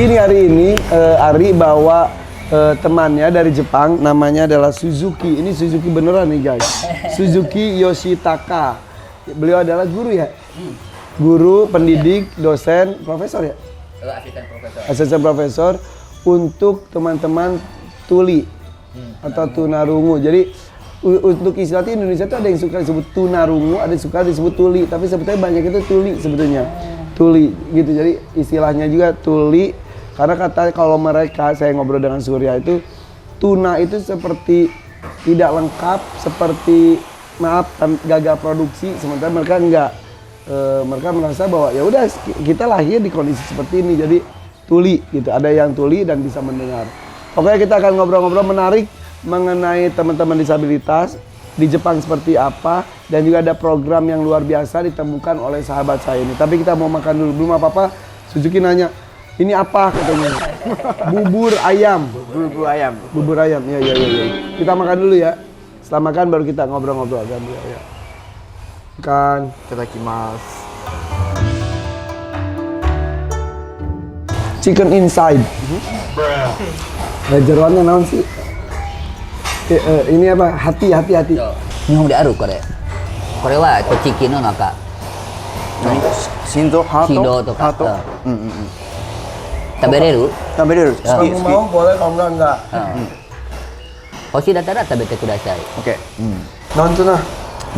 Ini hari ini Ari bawa temannya dari Jepang, namanya adalah Suzuki. Ini Suzuki beneran nih guys. Suzuki Yoshitaka. Beliau adalah guru ya? Guru, pendidik, dosen, profesor ya? Asisten profesor. Asisten profesor untuk teman-teman tuli atau tunarungu. Jadi untuk istilah di Indonesia itu ada yang suka disebut tunarungu, ada yang suka disebut tuli. Tapi sebetulnya banyak itu tuli sebetulnya. Tuli gitu. Jadi istilahnya juga tuli. Karena kata kalau mereka, saya ngobrol dengan Surya itu, tuna itu seperti tidak lengkap, seperti maaf gagal produksi, sementara mereka enggak. Mereka merasa bahwa ya udah kita lahir di kondisi seperti ini, jadi tuli gitu. Ada yang tuli dan bisa mendengar. Oke, kita akan ngobrol-ngobrol menarik mengenai teman-teman disabilitas di Jepang seperti apa, dan juga ada program yang luar biasa ditemukan oleh sahabat saya ini. Tapi kita mau makan dulu, belum apa-apa. Suzuki nanya, ini apa katanya? Bubur ayam. Bubur ayam. Bubur ayam, ya. Kita makan dulu ya. Setelah makan baru kita ngobrol-ngobrol kan ya. Makan. Itadakimasu. Chicken inside. Jeroannya naon sih? Ini apa? Hati. Nihon de aru kore. Kore wa tochiki no naka. Shindo, hato. Shindo to ka. Hato. Tabereru? Tabereru. Kalau mau boleh, kalau enggak. Hoshi dattara tabete kudasai. Oke. Naon tuna?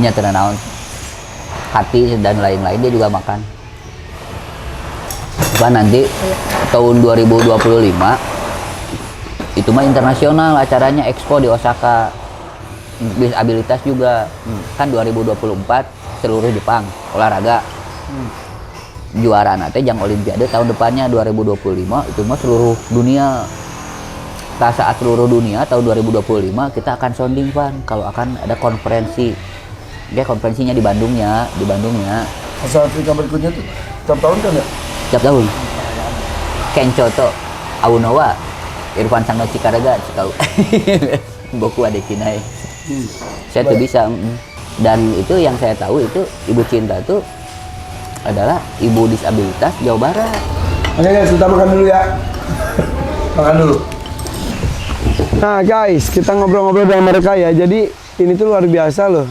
Nyata naon. Hati dan lain-lain dia juga makan. Bahkan nanti tahun 2025 itu mah internasional acaranya Expo di Osaka. Disabilitas juga. Kan 2024 seluruh Jepang olahraga. Juara nanti yang Olimpiade tahun depannya 2025 itu mah seluruh dunia. Saat seluruh dunia tahun 2025 kita akan sounding Van kalau akan ada konferensi. Dia konferensinya di Bandungnya. Asal Afrika berikutnya tuh tiap tahun kan ya? Tiap tahun. Kencho to Aunowa Irfan Sangno Cikaraga tahu. Boku Adekinai. Saya tuh bisa. Dan itu yang saya tahu itu Ibu Cinta tuh adalah ibu disabilitas Jawa Barat. Oke guys, kita makan dulu ya. Makan dulu. Nah guys, kita ngobrol-ngobrol dengan mereka ya. Jadi ini tuh luar biasa loh.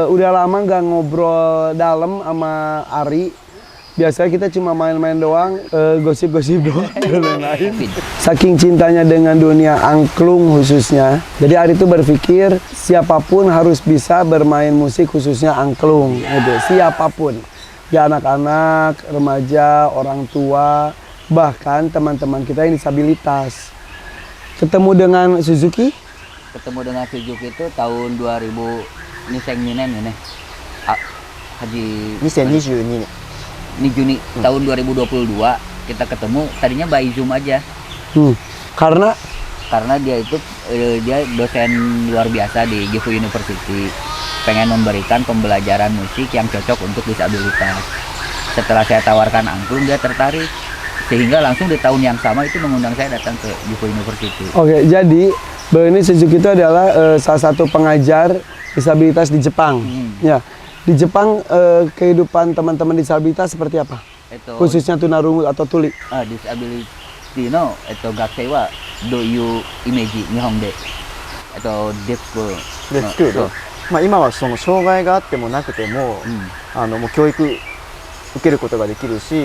Udah lama nggak ngobrol dalam sama Ari. Biasanya kita cuma main-main doang, gosip-gosip doang dan lain-lain. Saking cintanya dengan dunia angklung khususnya, jadi Ari tuh berpikir siapapun harus bisa bermain musik khususnya angklung, gitu. Siapapun, ya anak-anak, remaja, orang tua, bahkan teman-teman kita yang disabilitas. Ketemu dengan Suzuki? Ketemu dengan Suzuki itu tahun 2000 ini. Haji 2022年。ini Juni tahun 2022 kita ketemu, tadinya by Zoom aja. Karena dia itu dia dosen luar biasa di Gifu University, pengen memberikan pembelajaran musik yang cocok untuk disabilitas. Setelah saya tawarkan angklung, dia tertarik, sehingga langsung di tahun yang sama itu mengundang saya datang ke Gifu University. Oke, jadi ini Suzuki itu adalah salah satu pengajar disabilitas di Jepang. Ya. Di Jepang kehidupan teman-teman disabilitas seperti apa? Khususnya tunarungu atau tuli. Disability no gakusei wa doyu image Nihon de deaf school. まあ今はその障害があってもなくても、もう教育受けることができるし、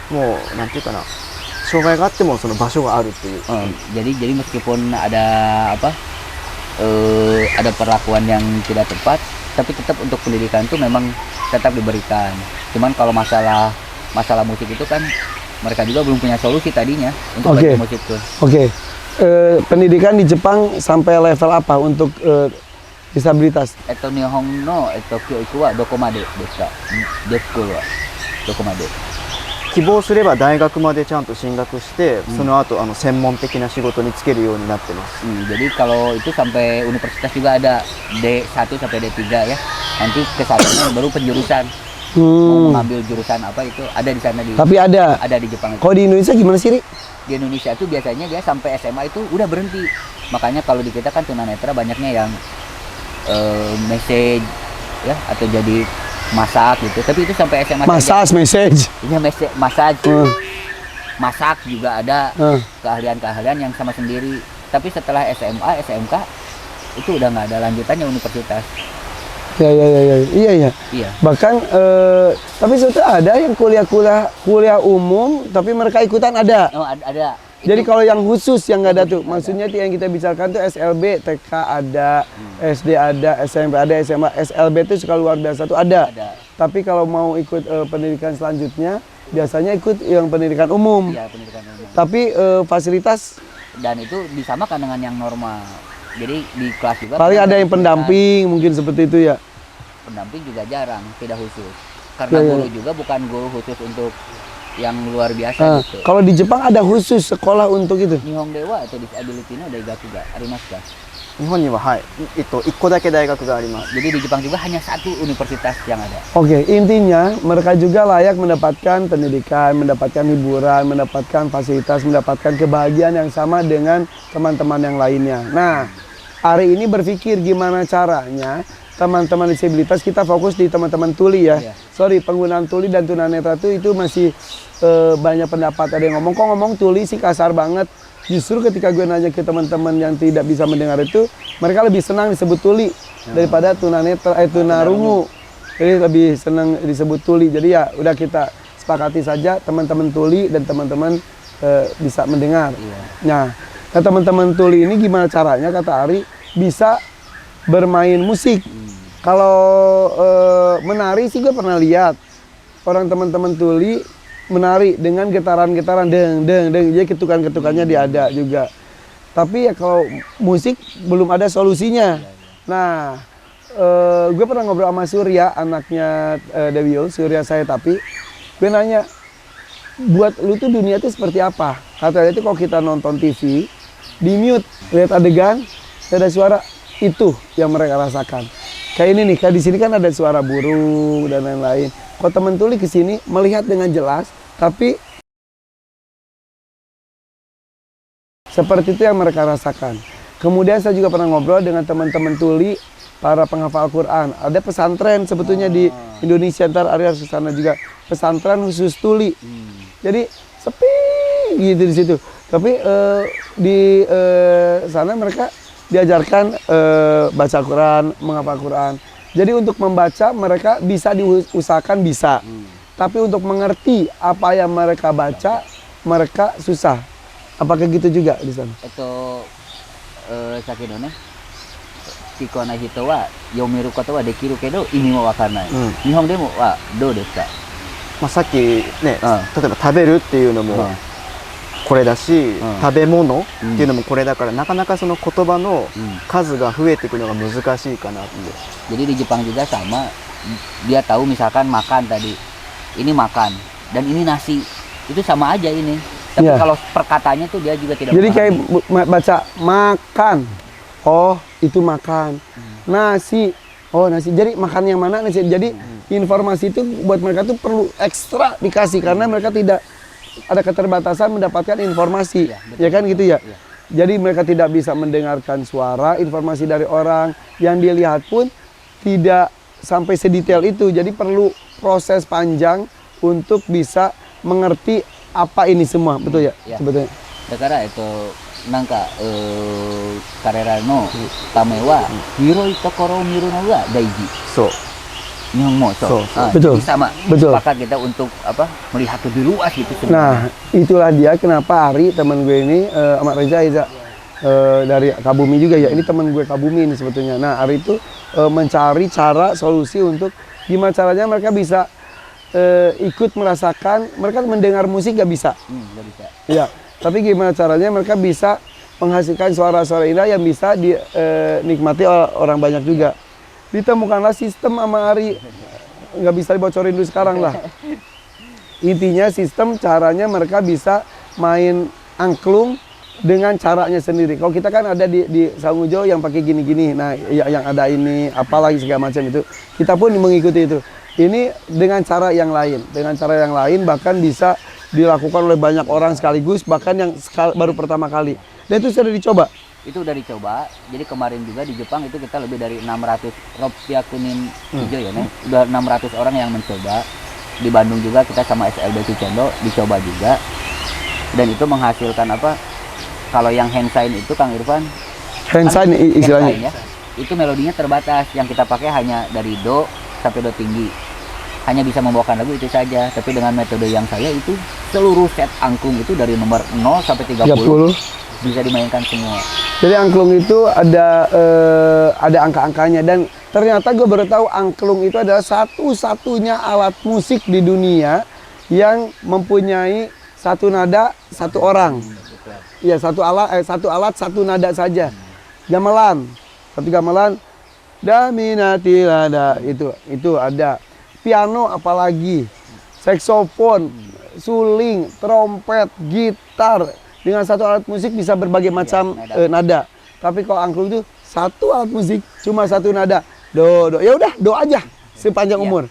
もうなんていうかな、障害があってもその場所があるっていう。jadi meskipun ada ada perlakuan yang tidak tepat, tapi tetap untuk pendidikan itu memang tetap diberikan. Cuman kalau masalah musik itu kan mereka juga belum punya solusi tadinya untuk belajar musik itu. Oke. Pendidikan di Jepang sampai level apa untuk disabilitas? Nihon no kyoiku wa dokomade desu ka? Deaf school wa dokomade? 希望すれば大学までちゃんと進学して、その後専門的な仕事に就けるようになってます。Jadi kalau itu sampai universitas juga ada D1 sampai D3 ya. Nanti ke sananya baru penjurusan. Mau mengambil jurusan apa itu ada di sana di. Tapi ada di Jepang. Kalau di Indonesia gimana sih, Ri? Di Indonesia tuh biasanya dia sampai SMA itu udah berhenti. Makanya kalau di kita kan tunanetra banyaknya yang message ya atau jadi masak gitu, tapi itu sampai SMA massage saja. message Iya massage masak juga ada, Ah. keahlian-keahlian yang sama sendiri. Tapi setelah SMA, SMK itu udah nggak ada lanjutannya universitas. Ya, iya. Iya. Bahkan tapi sebetulnya ada yang kuliah umum tapi mereka ikutan ada. Oh, ada. Jadi Itu- kalau yang khusus yang nggak ada tuh, Ada. maksudnya yang kita bicarakan tuh SLB, TK ada, SD ada, SMP ada, SMA, SLB itu sekolah luar biasa tuh ada. ada. Tapi kalau mau ikut pendidikan selanjutnya, biasanya ikut yang pendidikan umum. Iya, pendidikan umum. Tapi fasilitas Dan itu disamakan dengan yang normal. Jadi di kelas juga paling kan ada yang pendamping, mungkin seperti itu ya. pendamping juga jarang, tidak khusus. Karena Iya. guru juga bukan guru khusus untuk yang luar biasa Nah, gitu. kalau di Jepang ada khusus sekolah untuk itu. Nihong Dewa atau disability no daigaku ga arimasu ka? 日本にははい1個だけ大学があります。 Jadi di Jepang juga hanya satu universitas yang ada. Oke, intinya mereka juga layak mendapatkan pendidikan, mendapatkan hiburan, mendapatkan fasilitas, mendapatkan kebahagiaan yang sama dengan teman-teman yang lainnya. Nah, hari ini berpikir gimana caranya teman-teman disabilitas, kita fokus di teman-teman tuli ya. Iya. Sorry, penggunaan tuli dan tunanetra itu masih banyak pendapat. Ada yang ngomong, kok ngomong tuli sih kasar banget. Justru ketika gue nanya ke teman-teman yang tidak bisa mendengar itu, mereka lebih senang disebut tuli daripada tunarungu. Jadi lebih senang disebut tuli. Jadi ya udah kita sepakati saja teman-teman tuli dan teman-teman bisa mendengar. Iya. Nah, teman-teman tuli ini gimana caranya kata Ari bisa bermain musik. Kalau menari sih gue pernah lihat orang teman-teman tuli menari dengan getaran-getaran deng deng deng, jadi ketukan-ketukannya dia ada juga. Tapi ya kalau musik belum ada solusinya. Nah, gue pernah ngobrol sama Surya, anaknya Dewi Yul, Surya saya, tapi gue nanya, buat lu tuh dunia itu seperti apa? Katanya itu kalau kita nonton TV, di mute, lihat adegan, ada suara, itu yang mereka rasakan. Kayak ini nih, kayak di sini kan ada suara burung dan lain-lain. Kalau teman tuli ke sini melihat dengan jelas, tapi seperti itu yang mereka rasakan. Kemudian saya juga pernah ngobrol dengan teman-teman tuli, para penghafal Quran. Ada pesantren sebetulnya di Indonesia, ntar Arya harus ke sana juga. Pesantren khusus tuli. Jadi sepi gitu di situ. Tapi di sana mereka diajarkan baca Quran, menghafal Quran. Jadi untuk membaca mereka bisa diusahakan bisa. Tapi untuk mengerti apa yang mereka baca, mereka susah. Apakah gitu juga di sana? Saki no ne. Kiko na hito wa yomiru koto wa dekiru kedo imi mo wakaranai. Nihon demo wa dou desu ka? まあ、さっきね、うん例えば食べるっていうのもうんこれだし、ん食べ物っていうのもこれだから、なかなかその言葉のうん数が増えていくのが難しいかなって。 Jadi di Jepang juga sama, dia tahu misalkan makan tadi, ini makan dan ini nasi, itu sama aja ini. Tapi Iya. kalau perkataannya tuh dia juga tidak Jadi kayak memahami. baca makan, oh itu makan. Nasi, oh nasi. Jadi makan yang mana nasi. Jadi informasi itu buat mereka tuh perlu ekstra dikasih karena mereka tidak ada keterbatasan mendapatkan informasi, Iya, betul. ya kan gitu ya. Iya. Jadi mereka tidak bisa mendengarkan suara, informasi dari orang yang dilihat pun tidak sampai sedetail itu. Jadi perlu proses panjang untuk bisa mengerti apa ini semua, betul ya? Iya. Sebetulnya. だからなんか彼らのためは広いところを見るのが大事。そう Nihon mo, so. So. Betul. Jadi sama. Betul. Sepakat kita untuk apa? Melihat lebih luas gitu Nah, sebenarnya. itulah dia kenapa Ari teman gue ini Ahmad Reza Iza dari Kabumi juga ya. Ini teman gue Kabumi ini sebetulnya. Nah, Ari itu mencari cara solusi untuk gimana caranya mereka bisa ikut merasakan, mereka mendengar musik gak bisa. Nggak bisa. Ya, tapi gimana caranya mereka bisa menghasilkan suara-suara indah yang bisa dinikmati orang banyak juga. Ditemukanlah sistem sama Ari, nggak bisa dibocorin dulu sekarang lah. Intinya sistem caranya mereka bisa main angklung dengan caranya sendiri. Kalau kita kan ada di Sangujo yang pakai gini-gini, nah yang ada ini apalagi segala macam itu, kita pun mengikuti itu. Ini dengan cara yang lain, bahkan bisa dilakukan oleh banyak orang sekaligus, bahkan yang baru pertama kali. Dan itu sudah dicoba. Itu udah dicoba. Jadi kemarin juga di Jepang itu kita lebih dari 600 Ropia Kunin hijau ya, nih. Udah 600 orang yang mencoba. Di Bandung juga kita sama SLB Cicondo dicoba juga. Dan itu menghasilkan apa? Kalau yang hand sign itu Kang Irfan, Hand sign hand sign istilahnya. ya, itu melodinya terbatas. Yang kita pakai hanya dari do sampai do tinggi. Hanya bisa membawakan lagu itu saja. Tapi dengan metode yang saya itu seluruh set angklung itu dari nomor 0 sampai 30 bisa dimainkan semua. Jadi angklung itu ada angka-angkanya, dan ternyata gue baru tahu angklung itu adalah satu-satunya alat musik di dunia yang mempunyai satu nada satu orang. Ya, satu alat satu nada saja. Gamelan, satu gamelan, daminati nada itu ada. Piano apalagi, saksofon, suling, trompet, gitar, dengan satu alat musik bisa berbagai macam nada. Tapi kalau angklung itu satu alat musik cuma satu nada. Do. Ya udah, do aja sepanjang umur.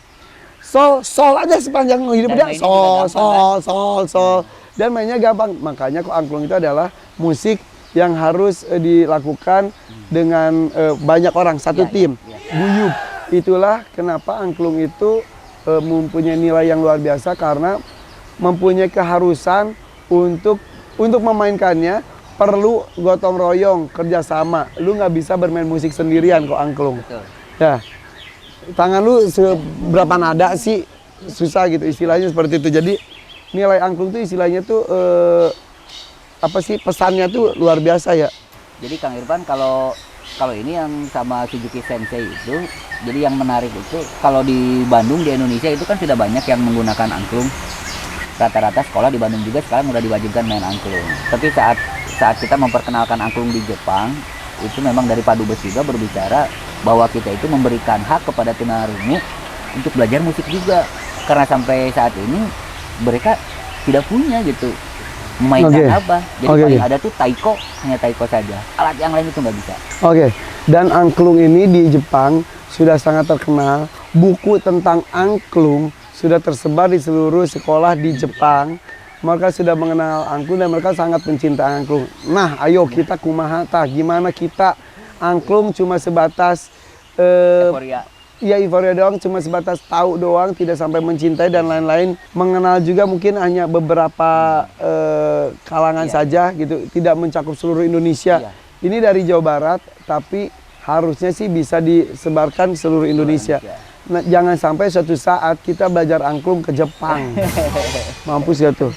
Sol aja sepanjang hidup dia. Sol. Dan mainnya gampang. Makanya kok angklung itu adalah musik yang harus dilakukan dengan banyak orang, satu tim. Guyup. Itulah kenapa angklung itu mempunyai nilai yang luar biasa, karena mempunyai keharusan untuk memainkannya perlu gotong royong, kerjasama. Lu nggak bisa bermain musik sendirian kok angklung. Betul. Ya, tangan lu seberapa nada sih, susah gitu istilahnya seperti itu. Jadi nilai angklung tuh istilahnya tuh apa sih, pesannya tuh luar biasa ya. Jadi Kang Irfan, kalau ini yang sama Suzuki Sensei itu, jadi yang menarik itu kalau di Bandung, di Indonesia itu kan sudah banyak yang menggunakan angklung. Rata-rata sekolah di Bandung juga sekarang udah diwajibkan main angklung. Tapi saat kita memperkenalkan angklung di Jepang, itu memang dari Padubes juga berbicara bahwa kita itu memberikan hak kepada tunarungu untuk belajar musik juga. Karena sampai saat ini mereka tidak punya gitu memainkan apa. Jadi paling ada tuh taiko, hanya taiko saja. Alat yang lain itu nggak bisa. Oke. Dan angklung ini di Jepang sudah sangat terkenal. Buku tentang angklung sudah tersebar di seluruh sekolah di Jepang. Mereka sudah mengenal angklung dan mereka sangat mencintai angklung. Nah, ayo kita kumaha tah, gimana kita angklung cuma sebatas Euforia. ya euforia doang, cuma sebatas tahu doang, tidak sampai mencintai dan lain-lain. Mengenal juga mungkin hanya beberapa kalangan saja gitu, tidak mencakup seluruh Indonesia. Ini dari Jawa Barat, tapi harusnya sih bisa disebarkan seluruh Indonesia. Nah, jangan sampai suatu saat kita belajar angklung ke Jepang. Mampus ya tuh.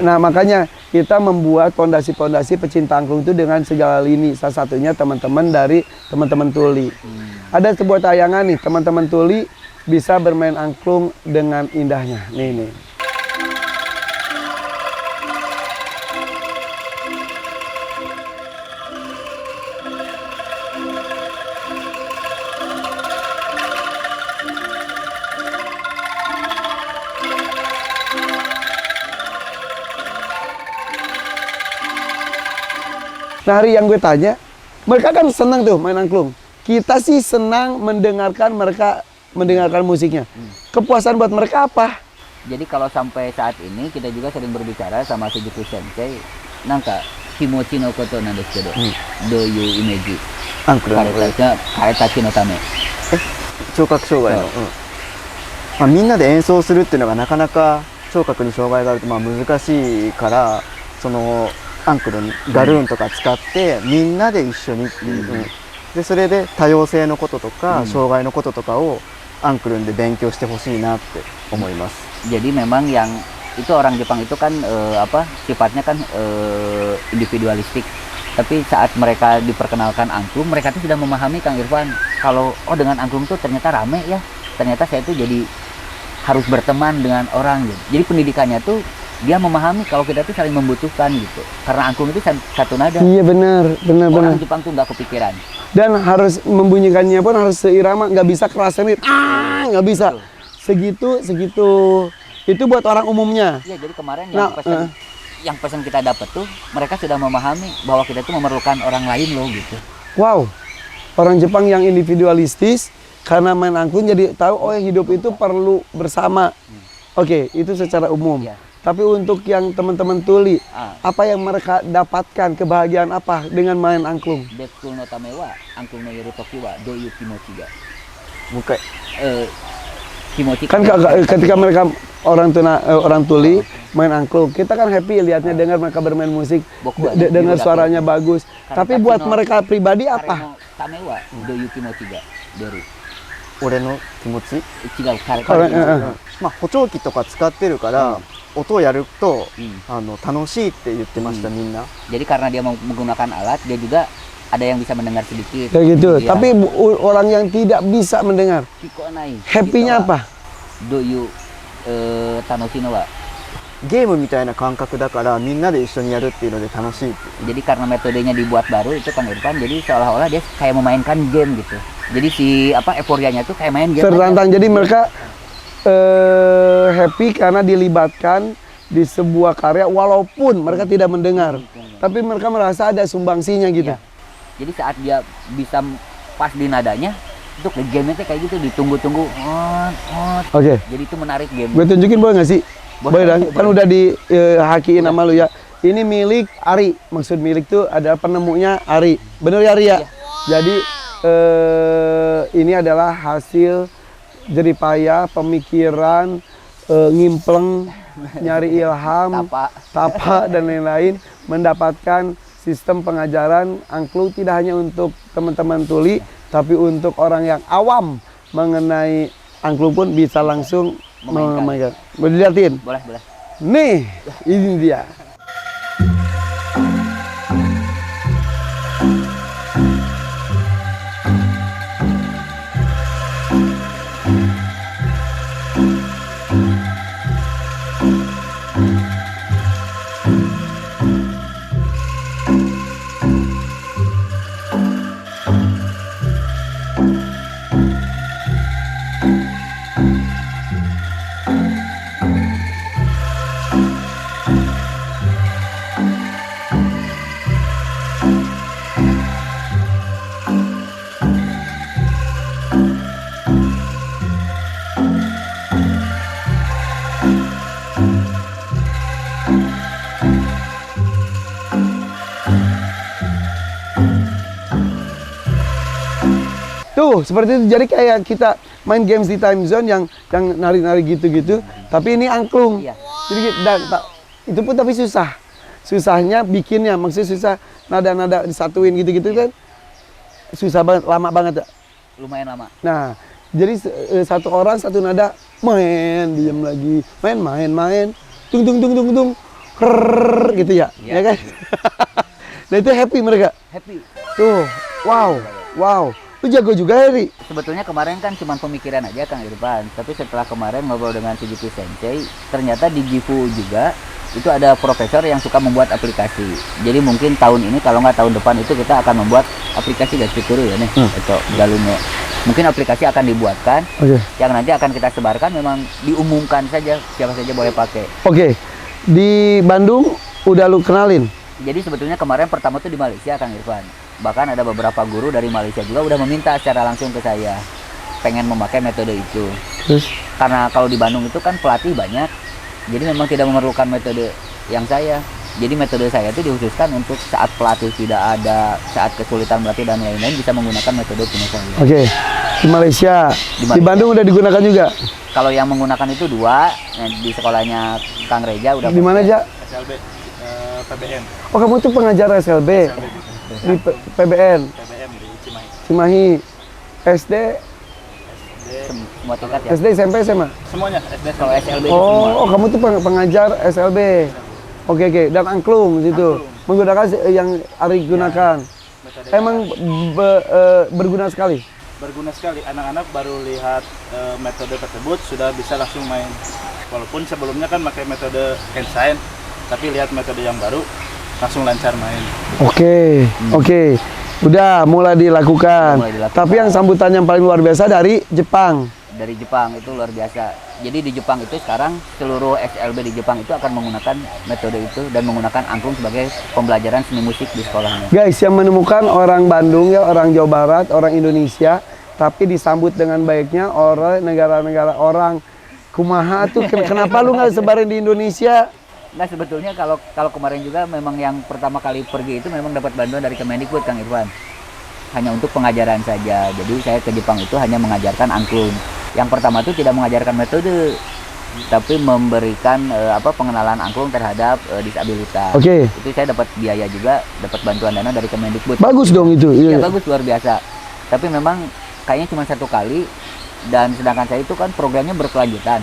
Nah, makanya kita membuat fondasi-fondasi pecinta angklung itu dengan segala lini. Salah satunya teman-teman dari teman-teman tuli. Ada sebuah tayangan nih, teman-teman tuli bisa bermain angklung dengan indahnya. Nih. Nah, hari yang gue tanya, mereka kan senang tuh main angklung. Kita sih senang mendengarkan mereka mendengarkan musiknya. Kepuasan buat mereka apa? Jadi kalau sampai saat ini kita juga sering berbicara sama Suzuki Sensei, nangka kimochi no koto nan desu kedo, do you image angklung karetachi no tame. 聴覚障害の、みんなで演奏するっていうのがなかなか聴覚に障害があると難しいから、そのアンクルガルーンとか使ってみんなで一緒にっていう、でそれで多様性のこととか、障害のこととかをアンクルンで勉強してほしいなって思います。 Jadi memang yang itu orang Jepang itu kan sifatnya kan individualistik. Tapi saat mereka diperkenalkan angklung, mereka tuh sudah memahami Kang Irfan kalau dengan angklung tuh ternyata rame ya. Ternyata saya tuh jadi harus berteman dengan orang gitu. Jadi pendidikannya tuh dia memahami kalau kita tuh saling membutuhkan gitu. Karena angklung itu satu nada. Iya benar. Orang Jepang tuh nggak kepikiran. Dan harus membunyikannya pun harus seirama, nggak bisa keras sendiri. Nggak bisa. Segitu. Itu buat orang umumnya. Iya, jadi kemarin yang pesan kita dapat tuh mereka sudah memahami bahwa kita tuh memerlukan orang lain loh gitu. Wow. Orang Jepang yang individualistis karena main angklung jadi tahu hidup itu perlu bersama. Oke, itu secara umum. Tapi untuk yang teman-teman tuli, apa yang mereka dapatkan, kebahagiaan apa dengan main angklung? Dekul no tame wa angklung no yoru toki wa do yu kimochi ga. Bukan. Kimochi Kan ketika mereka orang tuli main angklung. Kita kan happy lihatnya dengar mereka bermain musik, Boku dengar ada suaranya bagus. Tapi buat mereka pribadi apa? Kamewa do yuki mo tiga deru. 俺の気持ち、違う彼まあ補聴器とか使ってるから、音をやると、楽しいって言ってました、みんな。 Jadi karena dia menggunakan alat, dia juga ada yang bisa mendengar sedikit. Kayak gitu. Iya. Tapi orang yang tidak bisa mendengar, Kiko nai. happy-nya apa? Do you tanoshi no wa. ゲームみたいな感覚だからみんなで一緒にやるっていうので楽しいって。 Jadi karena metodenya dibuat baru itu Kang Irfan, jadi seolah-olah dia kayak memainkan game gitu. Jadi si euforianya tuh kayak main game. Tertantang. Jadi mereka happy karena dilibatkan di sebuah karya walaupun mereka tidak mendengar. Tapi mereka merasa ada sumbangsinya gitu. Iya. Jadi saat dia bisa pas di nadanya, itu ke game-nya kayak gitu ditunggu-tunggu. Oke. Jadi itu menarik game. Gue tunjukin boleh nggak sih? Boleh, Boleh, kan udah dihakiin sama lu ya. Ini milik Ari. Maksud milik tuh adalah penemunya Ari. Bener ya Ari ya? Jadi ini adalah hasil jeripaya, pemikiran, ngimpleng, nyari ilham, tapa dan lain-lain, mendapatkan sistem pengajaran angklung tidak hanya untuk teman-teman tuli, tapi untuk orang yang awam mengenai angklung pun bisa langsung memainkan. Boleh dilihatin? Boleh, boleh. Nih, ini dia. Tuh, seperti itu. Jadi kayak kita main games di time zone yang nari-nari gitu-gitu, tapi ini angklung. Iya. Jadi itu pun tapi susah. Susahnya bikinnya, maksudnya susah nada-nada disatuin gitu-gitu kan. Susah banget, lama banget ya. Lumayan lama. Nah, jadi satu orang satu nada main, diam lagi, main, tung krrrr, gitu ya, ya kan? Nah itu happy mereka. Happy. Tuh, wow. Lu jago juga Heri. Sebetulnya kemarin kan cuma pemikiran aja Kang Irfan, tapi setelah kemarin ngobrol dengan Suzuki Sensei, ternyata di Gifu juga itu ada profesor yang suka membuat aplikasi. Jadi mungkin tahun ini kalau nggak tahun depan itu kita akan membuat aplikasi guys, fitur ya nih, atau galunnya. Mungkin aplikasi akan dibuatkan, yang nanti akan kita sebarkan, memang diumumkan saja siapa saja boleh pakai. Oke. Di Bandung udah lu kenalin? Jadi sebetulnya kemarin pertama tuh di Malaysia Kang Irfan. Bahkan ada beberapa guru dari Malaysia juga udah meminta secara langsung ke saya pengen memakai metode itu. Terus? Karena kalau di Bandung itu kan pelatih banyak, jadi memang tidak memerlukan metode yang saya. Jadi metode saya itu dikhususkan untuk saat pelatih tidak ada, saat kesulitan melatih dan lain-lain bisa menggunakan metode punya saya. Oke. Di Malaysia. Di Bandung udah digunakan juga? Kalau yang menggunakan itu dua, di sekolahnya Kang Reja udah. Di mana aja? SLB, PBN. Oh kamu tuh pengajar SLB? Di PBN? PBM di Cimahi. Cimahi. SD? Semua tingkat ya. SD, SMP, SMA? Semuanya SD. Kalau SLB itu semua. Oh, kamu tuh pengajar SLB. Oke. Dan angklung situ. Menggunakan yang Ari gunakan. Emang berguna sekali. Berguna sekali. Anak-anak baru lihat metode tersebut sudah bisa langsung main. Walaupun sebelumnya kan pakai metode handsign, tapi lihat metode yang baru langsung lancar main. Oke. Udah mulai dilakukan. Tapi yang sambutan yang paling luar biasa dari Jepang. Dari Jepang itu luar biasa. Jadi di Jepang itu sekarang seluruh SLB di Jepang itu akan menggunakan metode itu dan menggunakan angklung sebagai pembelajaran seni musik di sekolahnya. Guys, yang menemukan orang Bandung ya, orang Jawa Barat, orang Indonesia, tapi disambut dengan baiknya orang negara-negara orang kumaha tuh. Kenapa lu nggak sebarin di Indonesia? Nah sebetulnya kalau kemarin juga memang yang pertama kali pergi itu memang dapat bantuan dari Kemendikbud Kang Irfan. Hanya untuk pengajaran saja. Jadi saya ke Jepang itu hanya mengajarkan angklung. Yang pertama itu tidak mengajarkan metode, tapi memberikan pengenalan angklung terhadap disabilitas. Oke. Itu saya dapat biaya juga, dapat bantuan dana dari Kemendikbud. Bagus dong itu. Ya, Iya. bagus, luar biasa. Tapi memang kayaknya cuma 1 kali, dan sedangkan saya itu kan programnya berkelanjutan.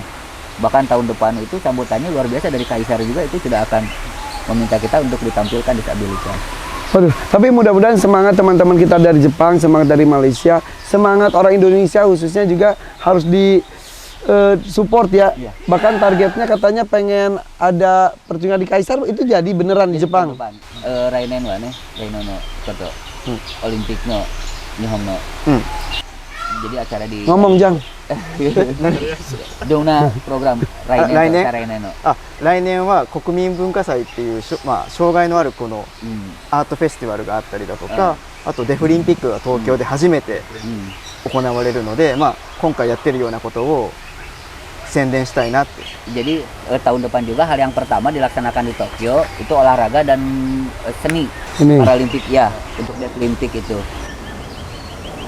Bahkan tahun depan itu sambutannya luar biasa dari Kaisar juga, itu sudah akan meminta kita untuk ditampilkan disabilitas. Waduh, tapi mudah-mudahan semangat teman-teman kita dari Jepang, semangat dari Malaysia, semangat orang Indonesia khususnya juga harus di support ya. Iya. Bahkan targetnya katanya pengen ada pertunjukan di Kaisar, itu jadi beneran di Jepang. Rainen wa ne, Rainen no koto. Olimpik no Nihon no. Jadi acara di Ngomong Jang. Dona program Rainen Rainen? Rainen no. 来年は国民文化祭っていう障害のある子のアートフェスティバルがあったりだとか、あとデフリンピックが東京で初めて行われるので、今回やってるようなことを宣伝したいなって。 Jadi tahun depan juga hal yang pertama dilaksanakan di Tokyo itu olahraga dan seni Ini. Paralimpik ya, untuk Deaflimpik itu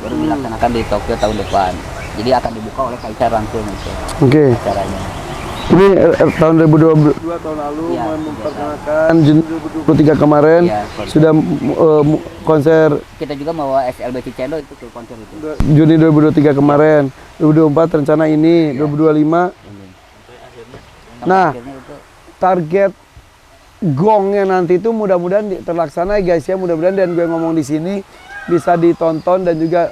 baru dilaksanakan di Tokyo tahun depan. Jadi akan dibuka oleh Kaisar langsung itu Oke. acaranya. Ini tahun 2022 tahun lalu Iya, memperkenalkan Juni 2023 kemarin Iya, konser. sudah konser Kita juga membawa SLB Cicendo itu ke konser itu. Juni 2023 kemarin, 2024 rencana ini, 2025. Sampai Nah, akhirnya itu target gongnya nanti itu mudah-mudahan terlaksana ya guys ya, mudah-mudahan, dan gue ngomong di sini bisa ditonton dan juga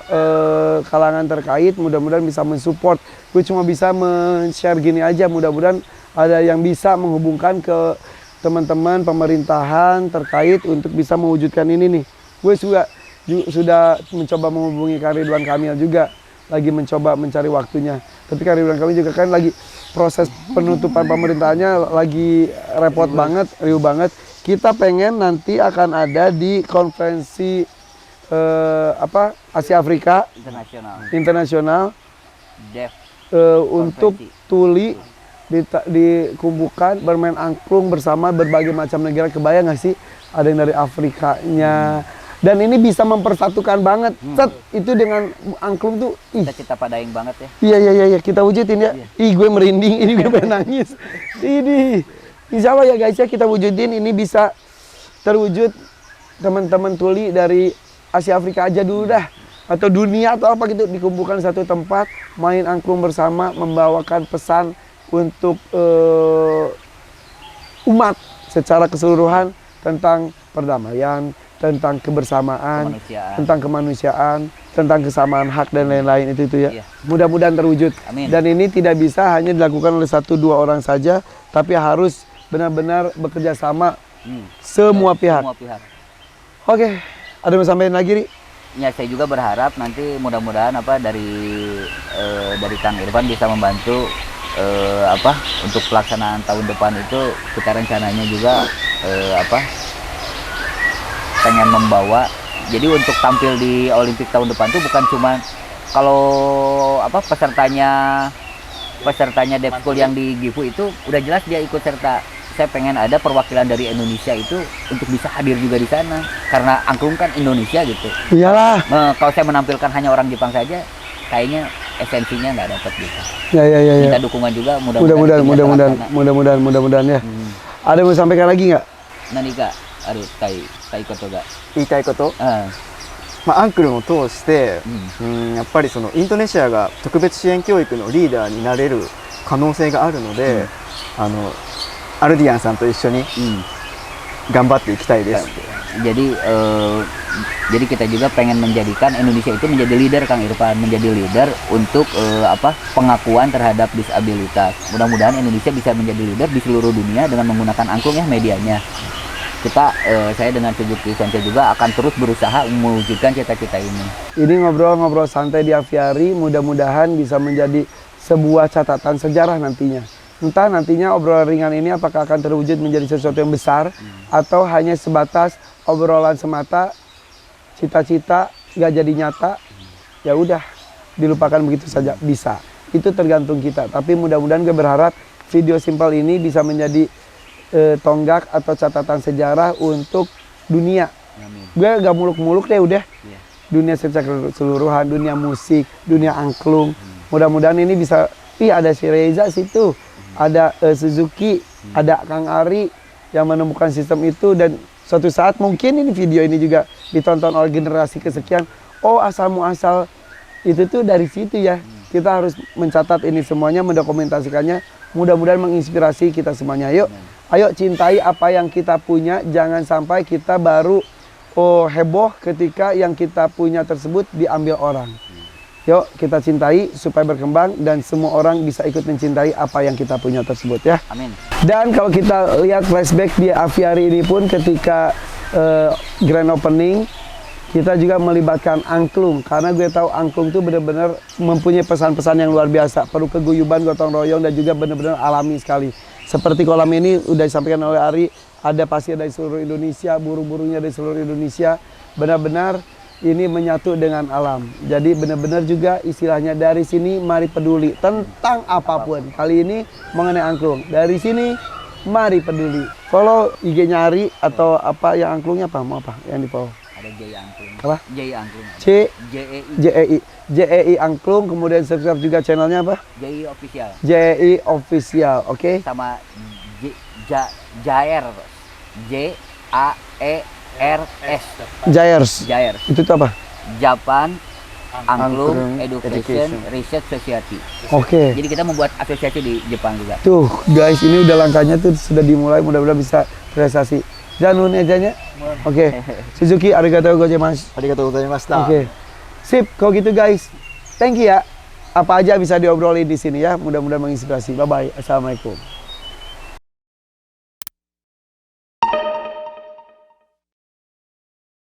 kalangan terkait mudah-mudahan bisa mensupport. Gue cuma bisa men-share gini aja, mudah-mudahan ada yang bisa menghubungkan ke teman-teman pemerintahan terkait untuk bisa mewujudkan ini nih. Gue sudah mencoba menghubungi Kang Ridwan Kamil juga, lagi mencoba mencari waktunya. Tapi Kang Ridwan Kamil juga kan lagi proses penutupan pemerintahannya lagi repot banget, riuh banget. Kita pengen nanti akan ada di konferensi Asia Afrika internasional Deaf untuk tuli dikumpulkan bermain angklung bersama berbagai macam negara. Kebayang nggak sih ada yang dari Afrikanya, dan ini bisa mempersatukan banget. Set, itu dengan angklung tuh cita-cita Padaeng banget ya. iya kita wujudin ya. Ih, gue merinding, ini gue pengen nangis. Ini insya Allah ya guys ya, kita wujudin, ini bisa terwujud. Teman-teman tuli dari Asia Afrika aja dulu dah, atau dunia atau apa gitu, dikumpulkan satu tempat, main angklung bersama, membawakan pesan untuk umat secara keseluruhan tentang perdamaian, tentang kebersamaan, tentang kemanusiaan, tentang kesamaan hak dan lain-lain itu ya. Iya. Mudah-mudahan terwujud. Amin. Dan ini tidak bisa hanya dilakukan oleh 1-2 orang saja, tapi harus benar-benar bekerja sama semua pihak. Oke, ada yang mau sampaikan lagi, Ri? Ya, saya juga berharap nanti mudah-mudahan dari Kang Irfan bisa membantu untuk pelaksanaan tahun depan itu. Kita rencananya juga pengen membawa, jadi untuk tampil di Olimpik tahun depan tuh bukan cuma kalau pesertanya Deaf School yang di Gifu itu udah jelas dia ikut serta. Saya pengen ada perwakilan dari Indonesia itu untuk bisa hadir juga di sana, karena angklung kan Indonesia gitu. Iyalah. Kalau saya menampilkan hanya orang Jepang saja, kayaknya esensinya nggak dapat gitu. Ya. Minta dukungan juga, mudah-mudahan ya. Ada yang mau sampaikan lagi nggak? Nanika, aduh, tai koto ga. 言いたいことアンクルを通して、やっぱりそのインドネシアが特別支援教育のリーダーになれる可能性があるので、アルディアンさんと一緒に頑張っていきたいです。 Jadi kita juga pengen menjadikan Indonesia itu menjadi leader, Kang Irfan, menjadi leader untuk pengakuan terhadap disabilitas. Mudah-mudahan Indonesia bisa menjadi leader di seluruh dunia dengan menggunakan angklung ya medianya. Saya dengan Suzuki Sensei juga akan terus berusaha mewujudkan cita-cita ini. Ini ngobrol-ngobrol santai di Aviari, mudah-mudahan bisa menjadi sebuah catatan sejarah nantinya. Entah nantinya obrolan ringan ini apakah akan terwujud menjadi sesuatu yang besar, atau hanya sebatas obrolan semata, cita-cita gak jadi nyata, ya udah dilupakan begitu saja, bisa. Itu tergantung kita. Tapi mudah-mudahan gue berharap video simpel ini bisa menjadi tonggak atau catatan sejarah untuk dunia. Gue gak muluk-muluk deh udah. Dunia secara keseluruhan, dunia musik, dunia angklung. Mudah-mudahan ini bisa, ada si Reza situ. ada Suzuki, ada Kang Ari yang menemukan sistem itu, dan suatu saat mungkin ini video ini juga ditonton oleh generasi kesekian. Oh, asal muasal itu tuh dari situ ya. Kita harus mencatat ini semuanya, mendokumentasikannya. Mudah-mudahan menginspirasi kita semuanya. Ayo cintai apa yang kita punya. Jangan sampai kita baru heboh ketika yang kita punya tersebut diambil orang. Yuk kita cintai supaya berkembang dan semua orang bisa ikut mencintai apa yang kita punya tersebut ya. Amin. Dan kalau kita lihat flashback di Aviary ini pun ketika grand opening, kita juga melibatkan angklung, karena gue tahu angklung itu benar-benar mempunyai pesan-pesan yang luar biasa, perlu keguyuban, gotong royong, dan juga benar-benar alami sekali. Seperti kolam ini udah disampaikan oleh Ari, ada pasir dari seluruh Indonesia, burung-burungnya dari seluruh Indonesia, benar-benar ini menyatu dengan alam. Jadi benar-benar juga istilahnya dari sini mari peduli tentang apapun. Kali ini mengenai angklung. Dari sini mari peduli. Follow IG-nya Ari atau apa yang angklungnya apa? Mau apa yang di follow? Ada J Angklung. Apa? J Angklung. JEI Angklung, kemudian subscribe juga channelnya apa? JI Official. JEI Official, oke? Sama Jair. JAERS. Jayers. Jair. Itu tuh apa? Japan Angklung Angklung Education Education. Research Society. Oke. Jadi kita membuat asosiasi di Jepang juga. Tuh guys, ini udah langkahnya tuh sudah dimulai, mudah-mudahan bisa prestasi. Jangan ejanya. Oke. Suzuki, arigatou gozaimasu. ありがとうございました。 Oke. Sip, kalau gitu guys. Thank you ya. Apa aja bisa diobrolin di sini ya. Mudah-mudahan menginspirasi. Bye bye. Assalamualaikum.